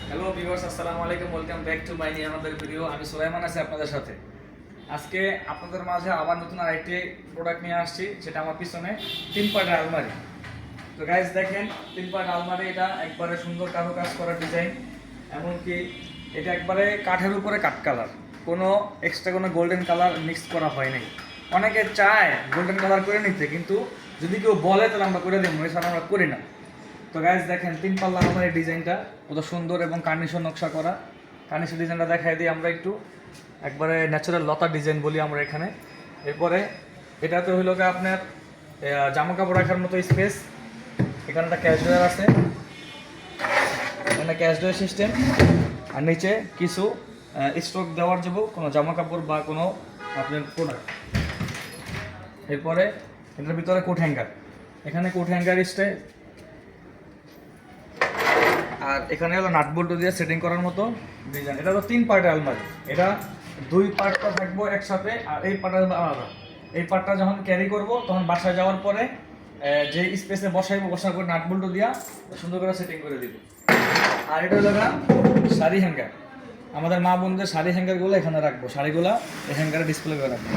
Hello viewers, আসসালামু আলাইকুম। Welcome back to my another video. আমি সুলাইমান আছি আপনাদের সাথে। আজকে আপনাদের মাঝে আবার নতুন আরেকটি প্রোডাক্ট নিয়ে আসছি, সেটা আমার পিছনে 3 পার্টের আলমারি। তো গাইস দেখেন, 3 পার্ট আলমারি, এটা একবারে সুন্দর কারুকাজ করা ডিজাইন। এমনকি এটা একবারে কাঠের উপরে কাঠ কালার, কোনো এক্সট্রা কোনো গোল্ডেন কালার মিক্স করা হয় নাই। অনেকে চায় গোল্ডেন কালার করে নিতে, কিন্তু যদি কেউ বলে তাহলে আমরা করে দেবো, এছাড়া আমরা করি না। তো গাইজ দেখেন, 3 পাল্লা আমার এই ডিজাইনটা কত সুন্দর এবং কার্নিশন নকশা করা। কার্নিশন ডিজাইনটা দেখাই দিই আমরা একটু, একবারে ন্যাচারাল লতা ডিজাইন বলি আমরা এখানে। এরপরে এটাতে হইল গিয়ে আপনার জামা কাপড় রাখার মতো স্পেস। এখানে একটা ক্যাশ ড্রয়ার আছে, এখানে ক্যাশ ড্রয়ার সিস্টেম, আর নিচে কিছু স্টক দেওয়ার যাব কোনো জামা কাপড় বা কোনো আপনার প্রোডাক্ট। এরপরে এটার ভিতরে কোট হ্যাঙ্গার, এখানে কোট হ্যাঙ্গার স্টে, আর এখানে হলো নাট বল্টু দিয়ে সেটিং করার মতো ডিজাইন। এটা তো 3 পার্টের আলমারি, এটা 2 পার্টটা থাকবো একসাথে, আর এই পার্টটা আলাদা। এই পার্টটা যখন ক্যারি করব তখন বাসায় যাওয়ার পরে যে স্পেসে বসাইবো, বসার পরে নাট বল্টু দিয়া সুন্দর করে সেটিং করে দিব। আর এটা হলো না শাড়ি হ্যাঙ্গার, আমাদের মা বোনদের শাড়ি হ্যাঙ্গারগুলো এখানে রাখবো, শাড়িগুলো এই হ্যাঙ্গারে ডিসপ্লে করে রাখবো।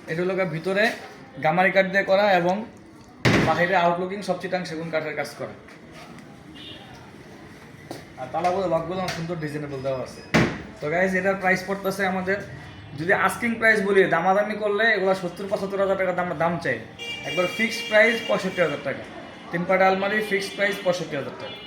এটা হলো ভিতরে গামারি কাঠ দিয়ে করা এবং বাহিরে আউটলুকিং সব চিটাং সেগুন কাঠের কাজ করা। আর তালাগুলো লকগুলো আমার সুন্দর ডিজাইনেবল দেওয়া আছে। তো গাইজ, এটার প্রাইস পড়তেছে আমাদের, যদি আস্কিং প্রাইস বলি, দামাদামি করলে এগুলো 70-75 হাজার টাকা দাম চাই। একবার ফিক্সড প্রাইস 65,000 টাকা। 3 পার্ট আলমারি ফিক্সড প্রাইস 65,000 টাকা।